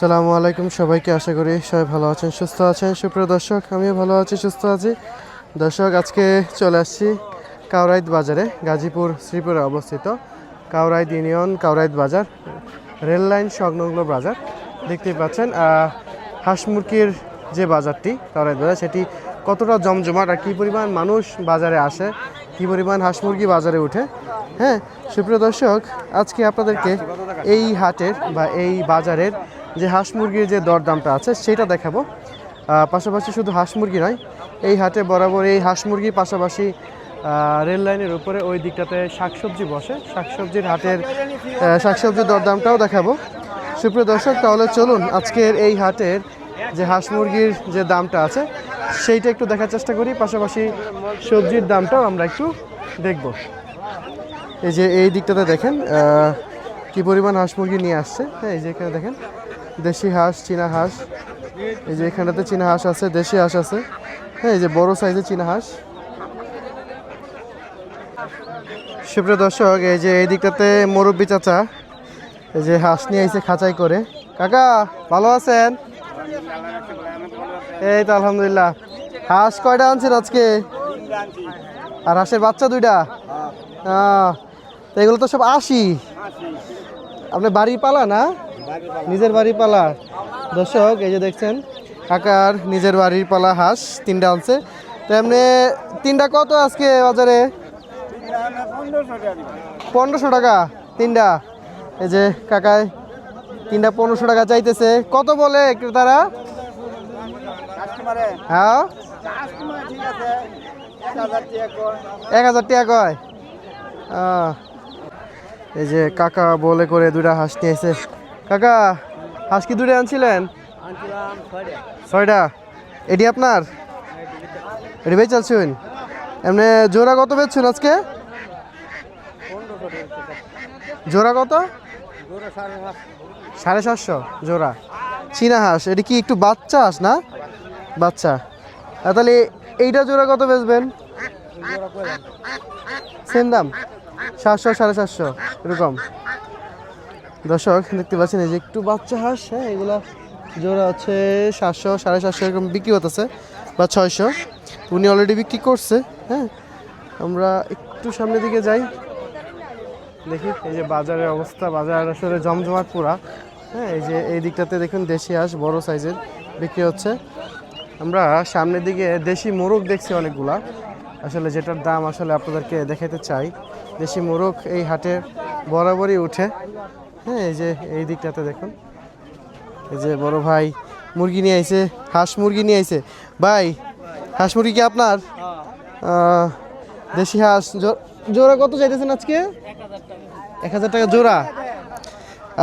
আসসালামু আলাইকুম সবাইকে, আশা করি সবাই ভালো আছেন, সুস্থ আছেন। সুপ্রিয় দর্শক, আমিও ভালো আছি, সুস্থ আছি। দর্শক, আজকে চলে আসছি কাউরাইদ বাজারে, গাজীপুর শ্রীপুরে অবস্থিত কাউরাইদ ইউনিয়ন কাউরাইদ বাজার, রেল লাইন সংলগ্ন বাজার। দেখতেই পাচ্ছেন হাঁস মুরগির যে বাজারটি কাউরাইদ বাজার, সেটি কতটা জমজমাট আর কী পরিমাণ মানুষ বাজারে আসে, কী পরিমাণ হাঁস মুরগি বাজারে উঠে। হ্যাঁ সুপ্রিয় দর্শক, আজকে আপনাদেরকে এই হাটের বা এই বাজারের যে হাঁস মুরগির যে দরদামটা আছে সেটা দেখাবো। পাশাপাশি শুধু হাঁস মুরগি নয়, এই হাটে বরাবর এই হাঁস মুরগির পাশাপাশি রেল লাইনের উপরে ওই দিকটাতে শাকসবজি বসে, শাকসবজির হাটের শাকসবজির দরদামটাও দেখাবো। সুপ্রিয় দর্শক, তাহলে চলুন আজকের এই হাটের যে হাঁস মুরগির যে দামটা আছে সেইটা একটু দেখার চেষ্টা করি, পাশাপাশি সবজির দামটাও আমরা একটু দেখব। এই যে এই দিকটাতে দেখেন কি পরিমাণ হাঁস মুরগি নিয়ে আসছে। হ্যাঁ, এই যে এখানে দেখেন দেশি হাঁস, চীনা হাঁস, এই যে এখানটাতে চীনা হাঁস আছে, দেশি হাঁস আছে। হ্যাঁ, এই যে বড় সাইজের চীনা হাঁস। সুপ্রিয় দর্শক, এই যে এই দিকটাতে মুরব্বি চাচা এই যে হাঁস নিয়ে আইছে খাঁচাই করে। কাকা ভালো আছেন? এই তো আলহামদুলিল্লাহ। হাঁস কয়টা আনছেন আজকে? আর হাঁসের বাচ্চা দুইটা? এগুলো তো সব 80। আপনার বাড়ির পালা না? নিজের বাড়ির পালা। দর্শক, এই যে দেখছেন কাকার নিজের বাড়ির পালা হাঁস 3টা আনছে। তো এমনি 3টা কত আজকে বাজারে? 1500 টাকা 3টা। এই যে কাকায় 3টা 1500 টাকা চাইতেছে। কত বলে ক্রেতারা? হ্যাঁ, 1000 টাকা কয়। এই যে কাকা বলে করে 2টা হাঁস নিয়েছে। কাকা হাঁস কি 2টা আনছিলেন? 6টা। এটি আপনার? এটি বেচ চলছেন? এমনি জোড়া কত বেচছেন আজকে? জোড়া কত? 750 জোড়া চীনা হাঁস। এটি কি একটু বাচ্চা হাঁস না? বাচ্চা। তাহলে এইটা জোড়া কত বেচবেন? সেম দাম, 700 750 এরকম। দর্শক দেখতে পাচ্ছেন এই যে একটু বাচ্চা হাঁস। হ্যাঁ, এগুলা জোড়া হচ্ছে 700 750 এরকম বিক্রি হতেছে, বা 600। উনি অলরেডি বিক্রি করছে। হ্যাঁ, আমরা একটু সামনের দিকে যাই, দেখি এই যে বাজারের অবস্থা। বাজার আসলে জমজমাট পুরা। হ্যাঁ, এই যে এই দিকটাতে দেখুন দেশি হাঁস বড় সাইজের বিক্রি হচ্ছে। আমরা সামনের দিকে দেশি মোরগ দেখছি অনেকগুলা, আসলে যেটার দাম আসলে আপনাদেরকে দেখাতে চাই। দেশি মোরগ এই হাটে বরাবরই উঠে। হ্যাঁ, এই যে এই দিকটাতে দেখুন এই যে বড় ভাই মুরগি নিয়ে আইছে, হাঁস মুরগি নিয়ে আইছে। ভাই, হাঁস মুরগি কি আপনার? দেশি হাঁস জোড়া কত চাইতেছেন আজকে? 1000 টাকা জোড়া।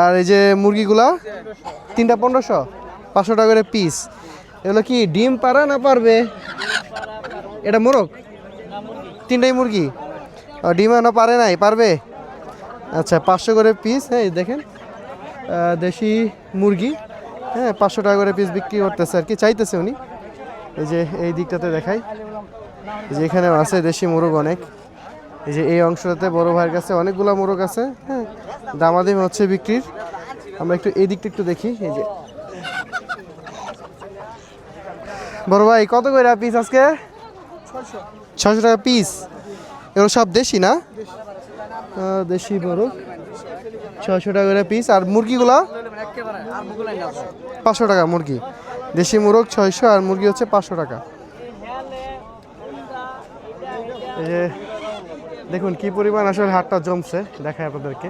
আর এই যে মুরগিগুলা 3টা 1500, 500 টাকা করে পিস। এগুলো কি ডিম পারা না পারবে? এটা মোরগ? 3টাই মুরগি। ডিম না পারে নাই, পারবে? আচ্ছা, 500 করে পিস। হ্যাঁ, দেখেন দেশি মুরগি। হ্যাঁ, 500 টাকা করে পিস বিক্রি করতেছে আর কি, চাইতেছে উনি। এই যে এই দিকটাতে দেখাই, এই যে এখানে আছে দেশি মোরগ অনেক। এই যে এই অংশটাতে বড় ভাইয়ের কাছে অনেকগুলো মোরগ আছে। হ্যাঁ, দামাদামি হচ্ছে বিক্রির। আমরা একটু এই দিকটা একটু দেখি। এই যে বড় ভাই কত করে পিস আজকে? 600 টাকা পিস। এগুলো সব দেশি না? দেশি মোরগ 600 টাকা করে পিস। আর মুরগিগুলো 500 টাকা মুরগি। দেশি মোরগ 600 আর মুরগি হচ্ছে 500 টাকা। এই যে দেখুন কি পরিমাণ আসলে হাটটা জমছে, দেখায় আপনাদেরকে।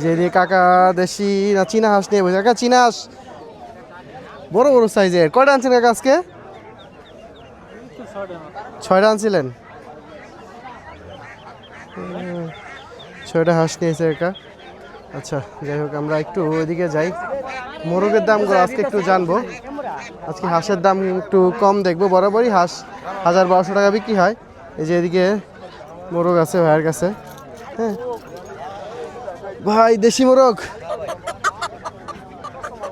যে কাকা দেশি না চীনা হাঁস নিয়ে বসে। কাকা চীনা হাঁস বড় বড় সাইজের কয়টা আনছেন কাকা আজকে? 6টা আনছিলেন। ছয়টা হাঁস নিয়েছে একা। আচ্ছা যাই হোক, আমরা একটু ওইদিকে যাই, মোরগের দামগুলো আজকে একটু জানবো। আজকে হাঁসের দাম একটু কম দেখবো, বরাবরই হাঁস 1000-1200 টাকা বিক্রি হয়। এই যে এদিকে মোরগ আছে ভাইয়ের কাছে। হ্যাঁ ভাই, দেশি মোরগ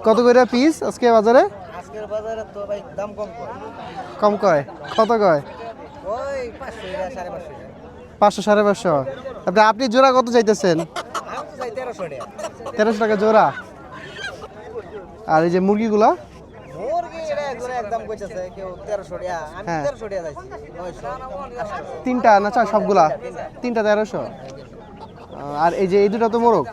কত করে পিস আজকে বাজারে? আজকের বাজারে তো ভাই দাম কম কয়। কম কয়, কত কয়? ওই 500 টাকা 550 টাকা। 500-550। আপনি জোড়া কত চাইতেছেন? আমি তো চাই 1300 টাকা। 1300 টাকা জোড়া। আর এই যে মুরগিগুলা? মুরগি এটা একজনে একদম কইতাছে, কেউ 1300 টাকা, আমি হ্যাঁ। 1300 টাকা চাইছি। 900 800। তিনটা না চার সবগুলা? তিনটা 1300। আর এই যে এই দুটো তো মোরগ,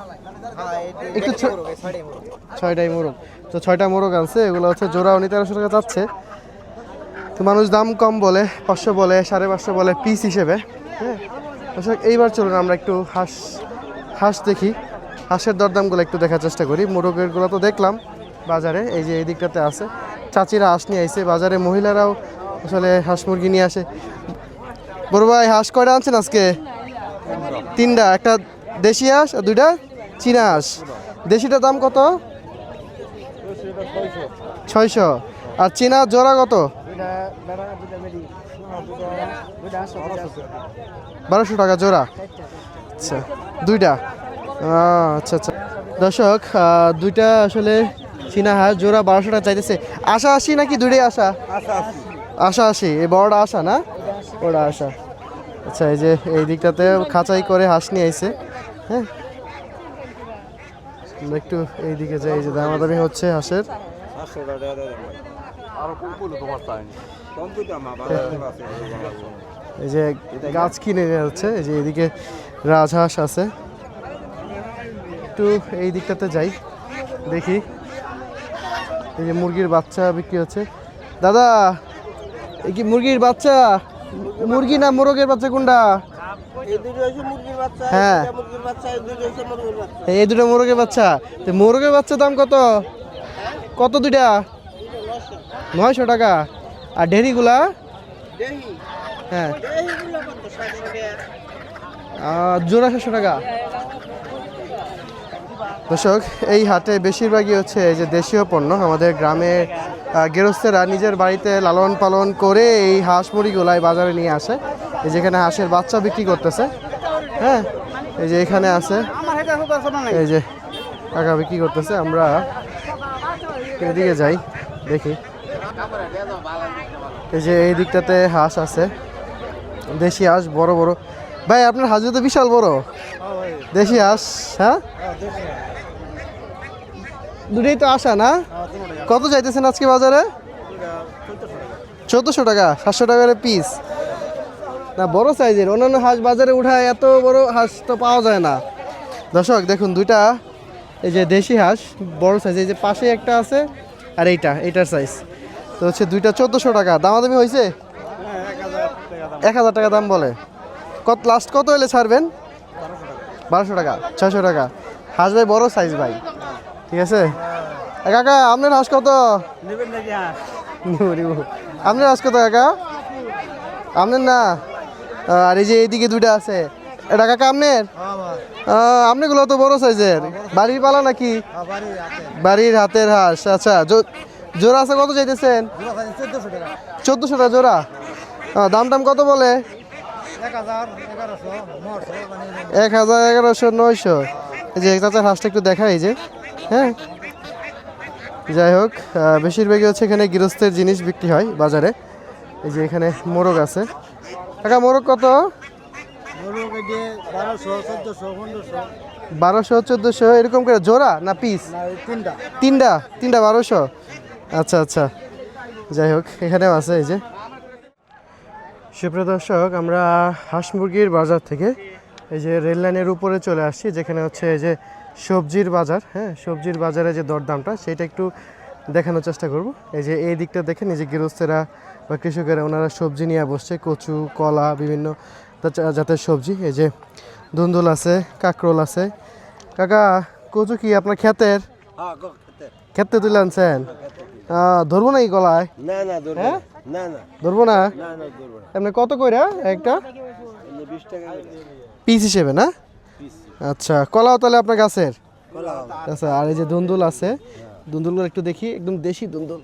হ্যাঁ একটু একটু মুরগি 6টাই মুরগি। 6টাই মোরগ। তো 6টা মোরগ আনছে, এগুলো হচ্ছে জোড়া উনি 1300 টাকা চাচ্ছে। তো মানুষ দাম কম বলে, 500 বলে, 550 বলে পিস হিসেবে। হ্যাঁ দর্শক, এইবার চলুন আমরা একটু হাঁস দেখি, হাঁসের দরদামগুলো একটু দেখার চেষ্টা করি। মোরগেরগুলো তো দেখলাম বাজারে, এই যে এই দিকটাতে আছে, চাচিরা হাঁস নিয়ে আইছে বাজারে, মহিলারাও আসলে হাঁস মুরগি নিয়ে আসে। বড় ভাই, হাঁস কয়টা আনছেন আজকে? 3টা, একটা দেশি হাঁস আর 2টা চীনা হাঁস। দেশিটার দাম কত? 600। আর চীনা জোড়া কত? 1200 টাকা জোড়া। আচ্ছা, 2টা। আচ্ছা আচ্ছা দর্শক, 2টা আসলে চীনা হাঁস জোড়া 1200 টাকা চাইতেছে। আশা 80 নাকি 2টাই আশা? আশা 80। এই বড়টা আশা না, ওটা আশা। আচ্ছা, এই যে এই দিকটাতে খাঁচাই করে হাঁস নিয়ে আইছে। হ্যাঁ, আমরা একটু এই দিকে যাই, এই যে দামাদামি হচ্ছে হাঁসের। এই যে গাছ কিনে নেওয়া হচ্ছে, এই যে এদিকে রাজহাঁস আছে। একটু এই দিকটাতে যাই, দেখি। এই যে মুরগির বাচ্চা বিক্রি হচ্ছে। দাদা, এই কি মুরগির বাচ্চা? মুরগি না মোরগের বাচ্চা কোনটা? হ্যাঁ, এই দুটো মোরগের বাচ্চা। তো মোরগের বাচ্চা দাম কত? কত 2টা? 900 টাকা। আর ডেরিগুলা? হ্যাঁ, জোড়া 700 টাকা। দর্শক, এই হাটে বেশিরভাগই হচ্ছে এই যে দেশীয় পণ্য। আমাদের গ্রামে গৃহস্থেরা নিজের বাড়িতে লালন পালন করে এই হাঁস মুরগিগুলাই বাজারে নিয়ে আসে। এই যেখানে হাঁসের বাচ্চা বিক্রি করতেছে। হ্যাঁ, এই যে এখানে আছে, এই যে টাকা বিক্রি করতেছে। আমরা এদিকে যাই, দেখি। এই যে এই দিকটাতে হাঁস আছে, দেশি হাঁস বড় বড়। ভাই, আপনার হাঁস তো বিশাল বড় দেশি হাঁস। হ্যাঁ, 2টাই তো আসা না? কত চাইতেছেন আজকে বাজারে? 1400 টাকা, 700 টাকার পিস। না, বড় সাইজের। অন্যান্য হাঁস বাজারে উঠায়, এত বড় হাঁস তো পাওয়া যায় না। দর্শক দেখুন, 2টা এই যে দেশি হাঁস বড় সাইজ, এই যে পাশে একটা আছে, আর এইটার সাইজ। তো হচ্ছে 2টা 1400 টাকা। দামাদামি হয়েছে? 1000 টাকা দাম বলে। লাস্ট কত হলে ছাড়বেন? 1200 টাকা, 600 টাকা। হাঁস ভাই বড় সাইজ ভাই, ঠিক আছে। কাকা, আপনার হাঁস কত? আপনার হাঁস কত কাকা? আপনার না? আর এই যে এইদিকে 2টা আছে, এটা কাকা আপনার? আপনাগুলো তো বড় সাইজের। বাড়ির পালা নাকি? বাড়ির হাতের হাঁস। আচ্ছা, জোড়া আছে কত চাইতেছেন? 1400 টাকা জোড়া। দাম টাম কত বলে? 1000, 1100, 900। এই যে চাচার হাঁসটা একটু দেখা, এই যে। হ্যাঁ, যাই হোক, বেশিরভাগই হচ্ছে এখানে গৃহস্থের জিনিস বিক্রি হয় বাজারে। এই যে এখানে মোরগ আছে। কাকা, মোরগ কত? 1200, 1400 এরকম করে জোড়া না পিস? তিনটা 1200। আচ্ছা আচ্ছা, যাই হোক, এখানেও আছে। এই যে সুপ্রিয় দর্শক, আমরা হাঁস মুরগির বাজার থেকে এই যে রেল লাইনের উপরে চলে আসছি, যেখানে হচ্ছে এই যে সবজির বাজার। হ্যাঁ, সবজির বাজারে যে দরদামটা সেটা একটু দেখানোর চেষ্টা করব। এই যে এই দিকটা দেখেন, এই যে গৃহস্থেরা বা কৃষকেরা ওনারা সবজি নিয়ে বসছে, কচু, কলা, বিভিন্ন জাতের সবজি। এই যে ধুন্দুল আছে, কাঁকরোল আছে। কাকা, কচু কি আপনার ক্ষেতের? ক্ষেতে তুলে আনছেন? ধরবো না এই গলায়? না না, হ্যাঁ, না না, ধরবো না। না না, ধরবো না। এমনি কত কইরা একটা? পিস হিসেবে না? আচ্ছা, কলাও তাহলে আপনার গাছের? আচ্ছা, আর এই যে দুন্দুল আছে, দুন্দুলগুলো একটু দেখি, একদম দেশি দুন্দুল।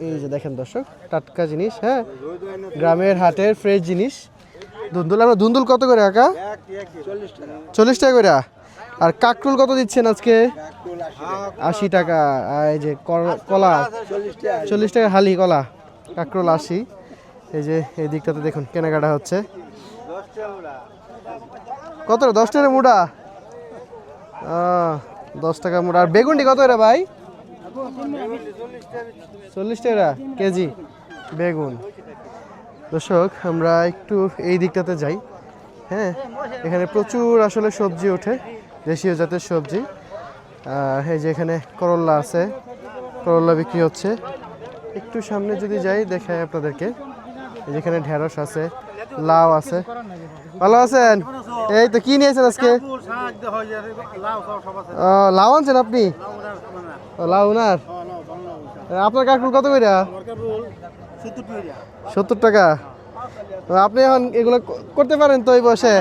এই যে দেখেন দর্শক, টাটকা জিনিস, হ্যাঁ, গ্রামের হাটের ফ্রেশ জিনিস দুন্দুল। আমরা দুন্দুল কত করে কাকা? 40 টাকা করে। আর কাকরুল কত দিচ্ছেন আজকে? 80 টাকা। আর এই যে কলা 40 টাকা হালি কলা, কাকরুল 80। এই যে এই দিকটাতে দেখুন কেনাকাটা হচ্ছে। কত? 10 টাকা মুড়া। 10 টাকা মুড়া। আর বেগুনটি কত রে ভাই? 40 টাকা কেজি বেগুন। দর্শক, আমরা একটু এই দিকটাতে যাই। হ্যাঁ, এখানে প্রচুর আসলে সবজি ওঠে, দেশীয় জাতের সবজি। এই যে এখানে করল্লা আছে, করল্লা বিক্রি হচ্ছে। একটু সামনে যদি যাই দেখাই আপনাদেরকে, যেখানে ঢেঁড়স আছে, লাউ আছে। ভালো আছেন? এই তো, কি নিয়েছেন আজকে? লাউ আনছেন আপনি? লাউ উনার। আপনার কাকুল কত করে? 70 টাকা। আপনি এখন এগুলো করতে পারেন তো এই বসে?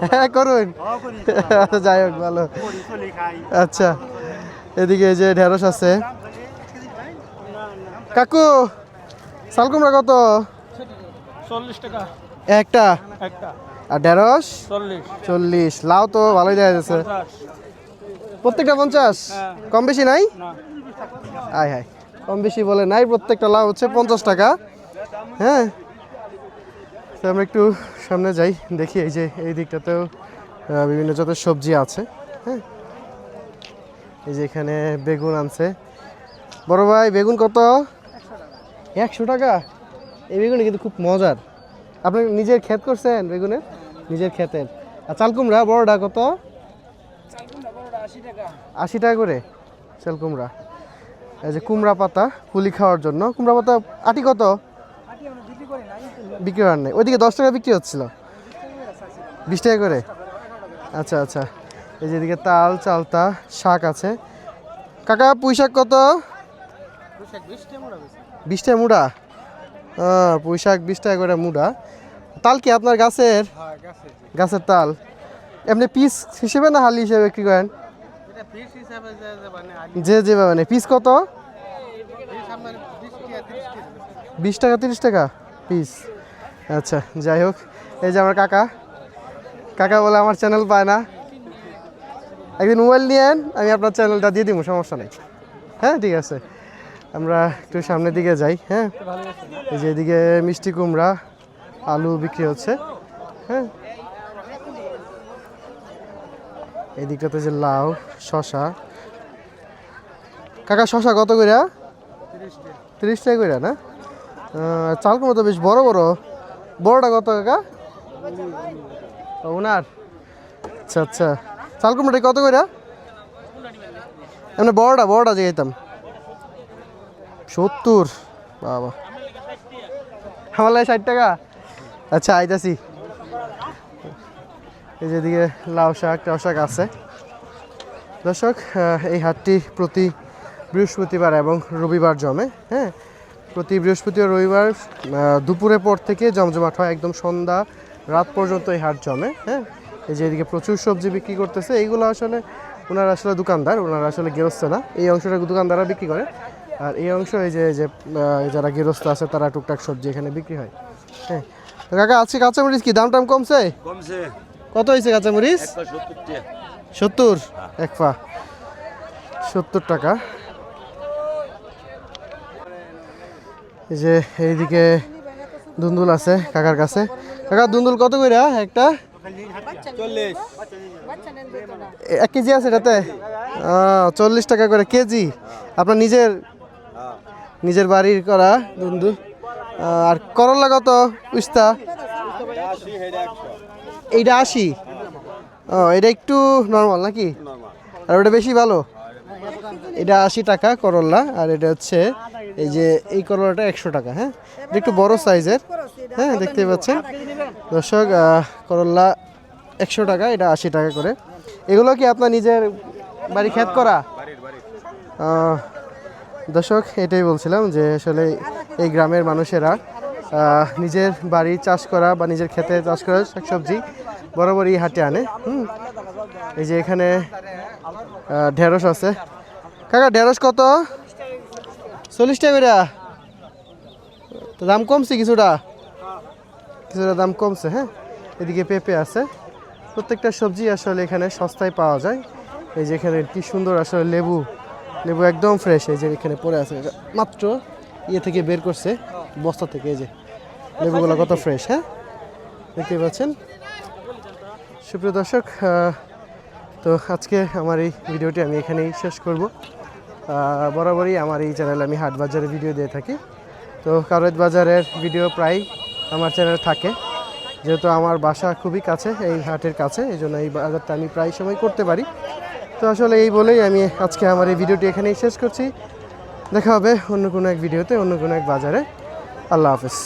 হ্যাঁ, করুন। যাই হোক, ভালো। আচ্ছা, এদিকে যে ঢেঁড়স আছে। কাকু, শাল কুমড়া কত? 40 টাকা একটা। একটা। আর ঢেঁড়স 40 40। লাউ তো ভালোই দেখা যাচ্ছে। প্রত্যেকটা 50? কম বেশি নাই? আয় হায়, কম বেশি বলে নাই। প্রত্যেকটা লাউ হচ্ছে 50 টাকা। হ্যাঁ, তো আমরা একটু সামনে যাই, দেখি। এই যে এই দিকটাতেও বিভিন্ন জাতের সবজি আছে। হ্যাঁ, এই যে এখানে বেগুন আনছে বড় ভাই। বেগুন কত? 100 টাকা। এই বেগুন কিন্তু খুব মজার। আপনি নিজের ক্ষেত করছেন বেগুনের? নিজের ক্ষেতের। আর চাল কুমড়া বড়টা কত? 80 টাকা করে চাল কুমড়া। এই যে কুমড়া পাতা পুলি খাওয়ার জন্য। কুমড়া পাতা আটি কত? বিক্রি করার নেই। ওইদিকে 10 টাকা বিক্রি হচ্ছিল, 20 টাকা করে। আচ্ছা আচ্ছা, এই যে এদিকে তাল, চালতা, শাক আছে। কাকা, পুঁই শাক কত? 20 টাকা মুড়া। পুঁই শাক 20 টাকা করে মুড়া। তাল কি আপনার গাছের? গাছের তাল। এমনি পিস হিসেবে না হালি হিসেবে বিক্রি করেন? যে যেভাবে মানে। পিস কত? 20 টাকা 30 টাকা পিস। আচ্ছা, যাই হোক, এই যে আমার কাকা। কাকা বলে আমার চ্যানেল পায় না। একদিন মোবাইল নিয়েন, আমি আপনার চ্যানেলটা দিয়ে দিব, সমস্যা নেই। হ্যাঁ, ঠিক আছে। আমরা একটু সামনের দিকে যাই। হ্যাঁ, এই যে এদিকে মিষ্টি কুমড়া, আলু বিক্রি হচ্ছে। হ্যাঁ, এই দিকটাতে যে লাউ, শশা। কাকা, শশা কত করে? 30 টাকা করে না? চাল কুমড়া তো বেশ বড় বড়। বড়টা কত কাকা? ওনার। আচ্ছা আচ্ছা, চাল কুমড়াটা কত করে? এমনি বড়টা যে যেতাম 70। বাবা, আমার লাগে 60 টাকা। আচ্ছা, আইতাছি। এই যেদিকে লাউ শাক, টাউ শাক আছে। দর্শক, এই হাটটি প্রতি বৃহস্পতিবার এবং রবিবার জমে। হ্যাঁ, প্রতি বৃহস্পতিবার রবিবার দুপুরের পর থেকে জমজমাট হয়, একদম সন্ধ্যা রাত পর্যন্ত এই হাট জমে। হ্যাঁ, এই যে এদিকে প্রচুর সবজি বিক্রি করতেছে। এইগুলো আসলে ওনারা আসলে দোকানদার, ওনারা আসলে গৃহস্থ না। এই অংশটা দোকানদাররা বিক্রি করে। আর এই অংশ এই যে যারা গৃহস্থ আছে তারা টুকটাক সবজি এখানে বিক্রি হয়। হ্যাঁ, তো কাকা, আজকে কাঁচামরিচ কি দাম টাম কমছে? কত হয়েছে কাঁচামরিচ? 70 এক পা, 70 টাকা। এই যে এইদিকে দুন্দুল আছে কাকার কাছে। কাকা, দুন্দুল কত করে একটা? 1 কেজি আছে এটাতে? 40 টাকা করে কেজি। আপনার নিজের বাড়ির করা দুন্দুল। আর করলা কত? উস্তা এইটা 80। এটা একটু নর্মাল নাকি? আর ওটা বেশি ভালো? এটা 80 টাকা করলা। আর এটা হচ্ছে এই যে এই করলাটা 100 টাকা। হ্যাঁ, এটা একটু বড় সাইজের। হ্যাঁ, দেখতে পাচ্ছেন দর্শক, করলা 100 টাকা, এটা 80 টাকা করে। এগুলো কি আপনার নিজের বাড়ি ক্ষেত করা? দর্শক, এটাই বলছিলাম যে আসলে এই গ্রামের মানুষেরা নিজের বাড়ি চাষ করা বা নিজের ক্ষেতে চাষ করা শাকসবজি বরাবর এই হাটে আনে। এই যে এখানে ঢেঁড়স আছে। কাকা ঢেঁড়স কত? 40 টাকা করে। তো দাম কমছে কিছুটা, কিছুটা দাম কমছে। হ্যাঁ, এদিকে পেঁপে আছে। প্রত্যেকটা সবজি আসলে এখানে সস্তায় পাওয়া যায়। এই যে এখানে কি সুন্দর আসলে লেবু, লেবু একদম ফ্রেশ। এই যে এখানে পড়ে আছে, মাত্র ইয়ে থেকে বের করছে বস্তা থেকে। এই যে লেবুগুলো কত ফ্রেশ। হ্যাঁ, দেখতে পাচ্ছেন সুপ্রিয় দর্শক। তো আজকে আমার এই ভিডিওটি আমি এখানেই শেষ করব। বরাবরই আমার এই চ্যানেলে আমি হাট বাজারের ভিডিও দিয়ে থাকি। তো কাউরাইদ বাজারের ভিডিও প্রায় আমার চ্যানেলে থাকে, যেহেতু আমার বাসা খুবই কাছে এই হাটের কাছে, এই জন্য এই বাজারটা আমি প্রায় সময় করতে পারি। তো আসলে এই বলেই আমি আজকে আমার এই ভিডিওটি এখানেই শেষ করছি। দেখা হবে অন্য কোনো এক ভিডিওতে, অন্য কোনো এক বাজারে। আল্লাহ হাফেজ।